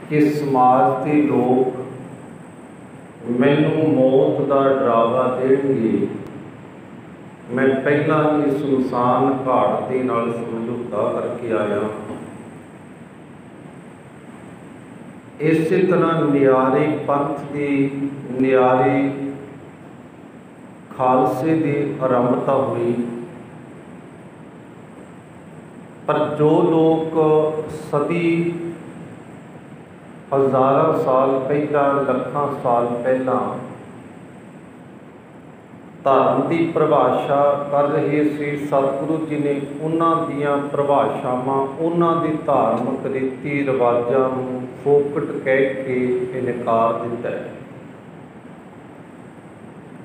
कि समाज के लोग मैनू मौत का डरावा देणगे, मैं पहला ही सुनसान घाट के नाल समझौता करके आया। इस तरह नियारे पंथ की नियारे खालसे की आरंभता हुई। पर जो लोग सदी हज़ारों साल पहला लखां साल पहला धर्म की परिभाषा कर रहे थे, सतगुरु जी ने उन्हां दियां परिभाषावां उन्हां दी धार्मिक रीति रिवाजां नूं फोकट कह के इनकार दिता है।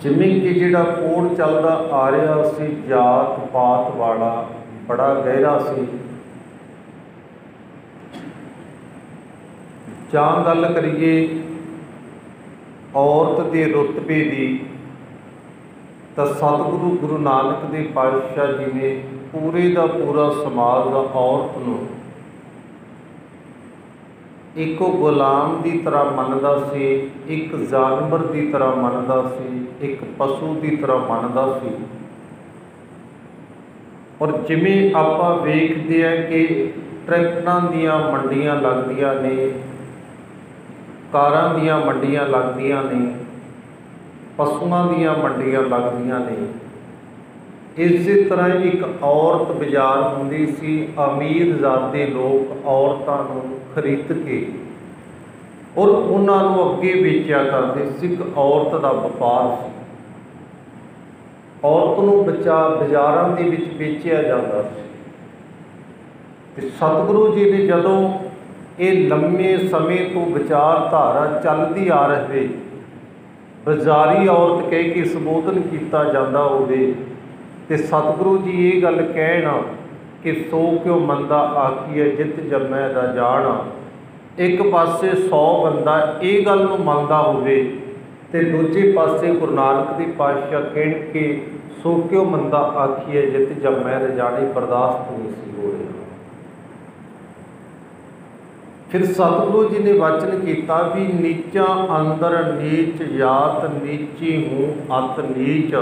जिवें कि जिहड़ा कोड चलदा आ रहा सी जात पात वाला बड़ा गहरा सी। जां गल करिए औरत के रुतबे की, तो सतगुरु गुरु नानक देव पातशाह जी ने पूरे का पूरा समाज का औरत नूं एक गुलाम की तरह मनदा सी, एक जानवर की तरह मनदा सी, एक पशु की तरह मनदा सी। और जिमें आपां वेखदे हैं कि ट्रैक्टरां दीयां मंडियां लगदियां ने, कारां दीयां मंडियां लगदियां ने, पशुआं दीयां मंडियां लगदियां ने। इस तरह एक औरत बाजार हुंदी सी। अमीर ज़ादे लोग औरतां नूं खरीद के और उन्हां नूं अगे बेचिया करदे सी। एक औरत का व्यापार सी। औरत नूं बाजारां दे विच बेचिया जाता सी। ते सतगुरु जी ने जदों ये लंबे समय तो विचारधारा चलती आ रही, बाजारी औरत कह के संबोधन किया जाता होवे, ते सतगुरु जी ये गल कहना कि सो क्यों मंदा आखिए जित जमै दा जाना। एक पासे 100 बंदा ये गल नूं मनदा होवे ते दूजे पासे गुरु नानक देव पातशाह कह के सो क्यों मंदा आखिए जित जमै दा जाने बर्दाश्त नहीं सी हो रहा। फिर सतगुरु जी ने वचन किया भी नीचा अंदर नीच जात नीची हूँ अत नीच,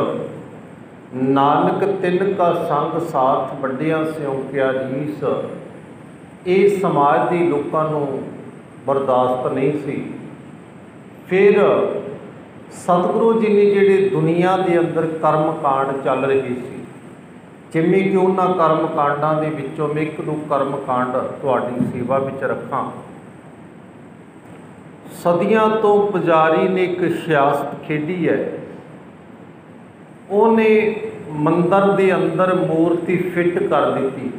नानक तिन का संग साथ वड्डिया स्यों क्या रीस। ये समाज के लोगों को बर्दाश्त नहीं सी। फिर सतगुरु जी ने जिहड़े दुनिया के अंदर कर्म कांड चल रहे सी, जिमें कि उन्होंने कर्म कांडों के विचों मैं एक दो कर्म कांड तुहाडी सेवा विच रखां। सदियां तो पुजारी ने एक सियासत खेडी है। उन्हें मंदिर के अंदर मूर्ति फिट कर दी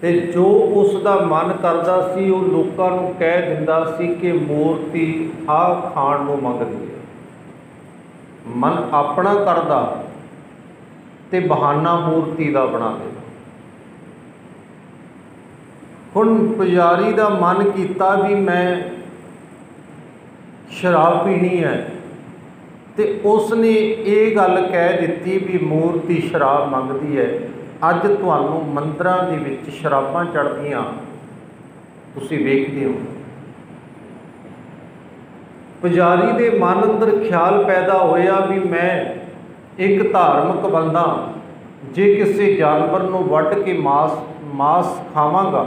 ते जो उसका मन करता सी वो लोगों को कह दिंदा सी कि मूर्ति आ खाण नूं मंगदी है। मन अपना करदा ते बहाना मूर्ति का बना देना। हुण पुजारी का मन किया भी मैं शराब पीनी है, तो उसने ये गल कह दी भी मूर्ति शराब मंगती है। अज तुहानूं मंदिरां दे विच शराबां चढ़दियां तुसीं वेखदे हो। पुजारी दे मन अंदर ख्याल पैदा होया भी मैं एक धार्मिक बंदा, जे किसी जानवर नूं वढ के मांस खावांगा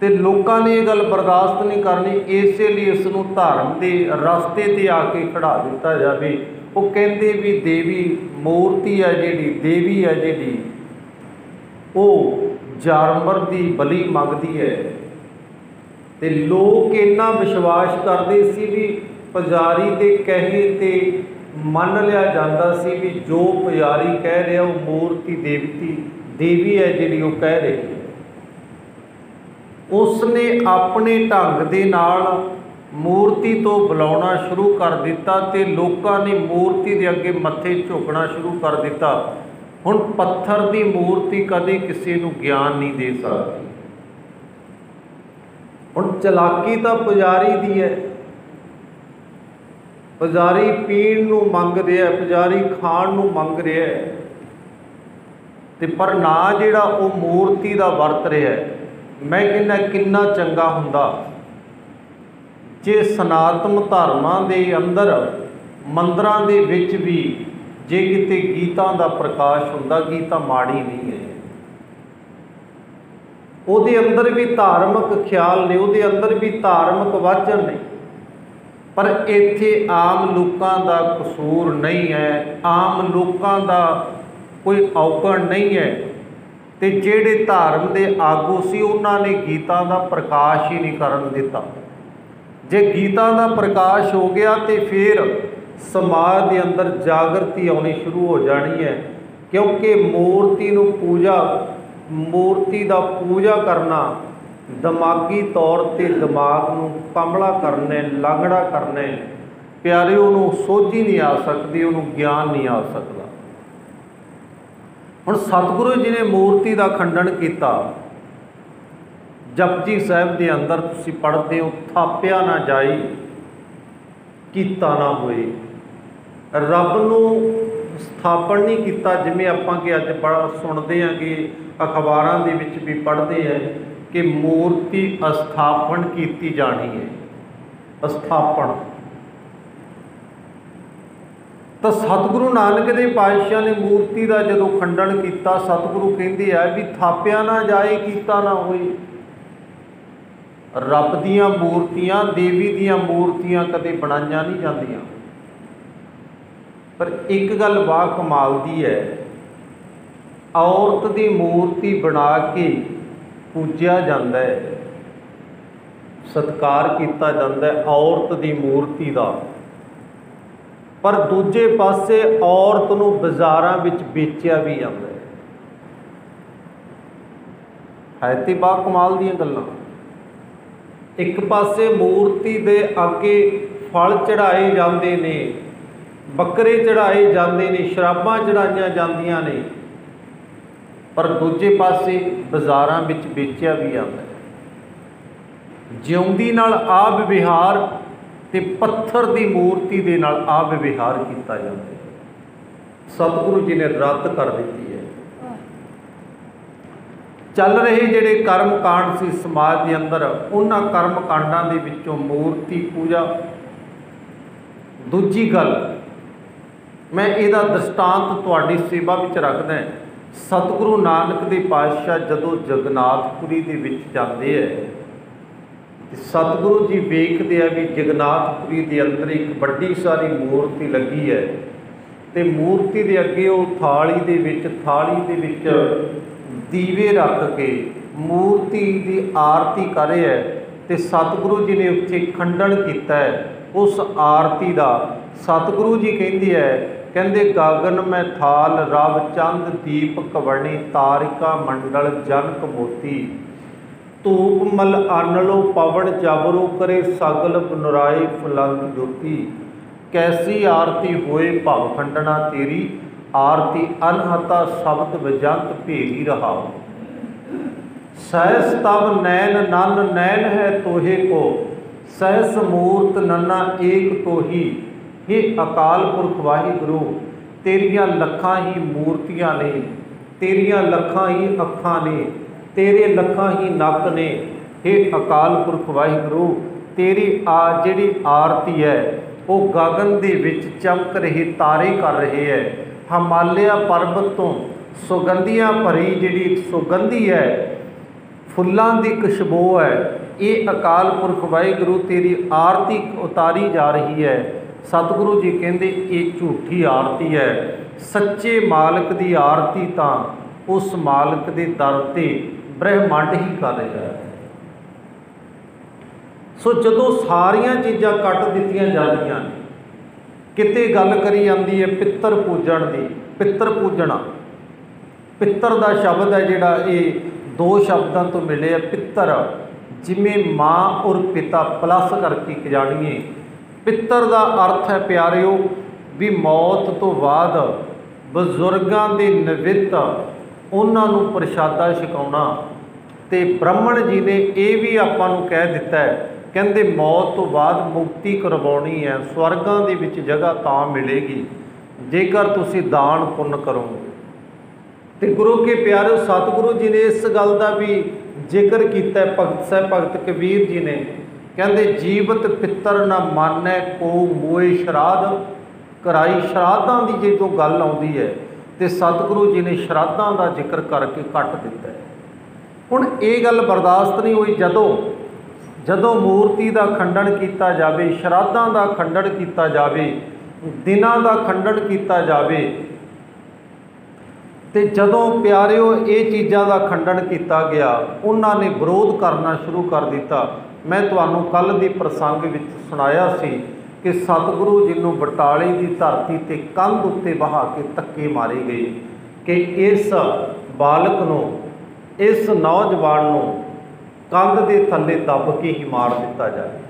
तो लोगों ने ये गल बर्दाश्त नहीं करनी, इसलिए इसनूं धर्म के रस्ते ते आके खड़ा दिता जाए। वो कहते भी देवी मूर्ति है जिहड़ी, देवी है जिहड़ी वो जानवर की बलि मंगती है। तो लोग इन्ना विश्वास करते सी भी पुजारी के कहे ते मन लिया जाता सी भी जो पुजारी कह रहा वो मूर्ति देवी है जिहड़ी वो कह रही है। उसने अपने ढंग दे नाल मूर्ति तो बुलाना शुरू कर दिता ते लोगों ने मूर्ति के अगे मत्थे झुकना शुरू कर दिता। हुण पत्थर की मूर्ति कदे किसी को ज्ञान नहीं दे सकती। हुण चलाकी तो पुजारी दी है। पुजारी पीण नूं मंग रहा है, पुजारी खाण नूं मंग रहा है, ते पर ना जिहड़ा वो मूर्ति का वरत रहा है। मैं कहना किन्ना चंगा हुंदा जे सनातन धर्मां दे अंदर मंदिरां दे विच भी जे किते गीतां दा प्रकाश हुंदा। गीता माड़ी नहीं है, ਉਹਦੇ अंदर भी धार्मिक ख्याल ने, ਉਹਦੇ अंदर भी धार्मिक वचन ने, पर ਇੱਥੇ आम लोगों का कसूर नहीं है, आम लोगों का कोई औगण नहीं है। तो ਜਿਹੜੇ धर्म के आगू सी उन्होंने गीता का प्रकाश ही नहीं करन दिता। जे गीता का प्रकाश हो गया तो फिर समाज के अंदर जागृति आनी शुरू हो जानी है, क्योंकि मूर्ति नूं पूजा, मूर्ति का पूजा करना दिमागी तौर पर दिमाग नूं कमला करने, लंगड़ा करने, प्यारे उन्होंने सोच ही नहीं आ सकती, उन्होंने ज्ञान नहीं आ सकता। हुण सतगुरु जी ने मूर्ति का खंडन किया। जपजी साहिब के अंदर तुसीं पढ़ते हो, थापिया ना जाई कीता ना होए। रब नूं स्थापन नहीं किया, जिवें आपां कि अज सुनते हैं कि अखबारां दे विच भी पढ़ते हैं कि मूर्ति स्थापन की जानी है। स्थापन तो सतगुरु नानक देव पातशाह ने मूर्ति का जदों खंडन किया, सतगुरु कहते हैं भी थापिया ना जाए कीता ना होए। रब दीयां मूर्तियां, देवी दीयां मूर्तियां कदे बनाईयां नहीं जांदियां। पर एक गल वाह कमाल दी है, औरत की मूर्ति बना के पूजिया जाता है, सत्कार किया जाता है औरत की मूर्ति का, पर दूजे पासे औरत नूं बाज़ारां विच बेचिया भी जाता है तो बा कमाल दीयां गल्लां। एक पासे मूर्ति दे अगे फल चढ़ाए जाते ने, बकरे चढ़ाए जाते ने, शराबां चढ़ाईयां जांदियां ने, पर दूजे पासे बाज़ारां विच बेचिया भी जाता है। जिउंदी नाल आ विवहार ते पत्थर की मूर्ति के नाल आ विवहार किया जाता है। सतगुरु जी ने रद्द कर दी है। चल रहे जिहड़े कर्म कांड सी समाज के अंदर, उन्हां कर्म कांडां दे विचों मूर्ति पूजा। दूजी गल मैं इहदा दृष्टांत तुहाडी सेवा विच रखदा। सतगुरु नानक देव पातशाह जदों जगन्नाथपुरी दे विच जांदे है, सतगुरु जी वेखते हैं भी जगन्नाथपुरी के अंदर एक बड़ी सारी मूर्ति लगी है, तो मूर्ति के अगे वो थाली दे विच दीवे रख के मूर्ति की आरती कर रहे है। तो सतगुरु जी ने उत्थे खंडन किया है उस आरती का। सतगुरु जी कहते गगन में थाल रव चंद दीप कवणी तारिका मंडल जनक मोती धूप मल आनलो पवन जबरो करे सगल बनुराए फुलंग ज्योति कैसी आरती होए भव खंडना तेरी आरती अनहता शब्द विजंत भेरी रहा सहस तब नैन नन नैन है तोहे को सहस मूर्त नन्ना एक तोही हे अकाल पुरख वाहिगुरु तेरिया लखां ही मूर्तियां ने तेरिया लखां ही अखां ने तेरे लखां ही नक ने हे अकाल पुरख वाहिगुरु तेरी जिहड़ी आरती है वो गगन दे विच चमक रहे तारे कर रहे है हिमालय पर्वत तो सुगंधियां भरी जिहड़ी सुगंधी है फुल्लां दी खुशबू है ये अकाल पुरख वाहिगुरु तेरी आरती उतारी जा रही है। सतगुरु जी कहते ये झूठी आरती है, सच्चे मालिक की आरती तो उस मालिक के दर ते ब्रह्मंड ही कर रहा है। सो जदों सारिया चीज़ां कट दित्तियां जांदियां किते गल करी जाती है पितर पूजन की। पितर पूजना पितर का शब्द है जिहड़ा ये दो शब्दों तो मिले है। पितर जिमें माँ और पिता प्लस करके जानिए पितर का अर्थ है प्यारिओ भी मौत तो बाद बजुर्गों के निमित्त उन्होंने प्रशादा छकाउणा। तो ब्राह्मण जी ने यह भी आपां नूं कह दिता है कहते मौत तो बाद मुक्ति करवानी है स्वर्गां दे विच जगह तां मिलेगी जेकर तुसीं दान पुण्य करोगे। तो गुरु के प्यारे सतगुरु जी ने इस गल का भी जिक्र किया। भगत साहब भगत कबीर जी ने कहते जीवत पितर न मानै को मोए श्राद्ध कराई। श्राद्धां की जो गल आउंदी है तो सतगुरु जी ने श्राद्धां का जिक्र करके कट दिता है। हुण ये गल बर्दाश्त नहीं हुई जदों मूर्ति का खंडन किया जाए, श्राद्धां का खंडन किया जाए, दिनां का खंडन किया जाए, तो जदों प्यारिओ ये चीज़ों का खंडन किया गया उन्होंने विरोध करना शुरू कर दिता। मैं तुहानूं कल दी प्रसंग विच सुनाया सी कि सतगुरु जी नूं बटाले की धरती ते कंध उत्ते बहा के धक्के मारे गए कि इस बालक नूं, इस नौजवान नूं कंध दे थल्ले दब के ही मार दिता जाए।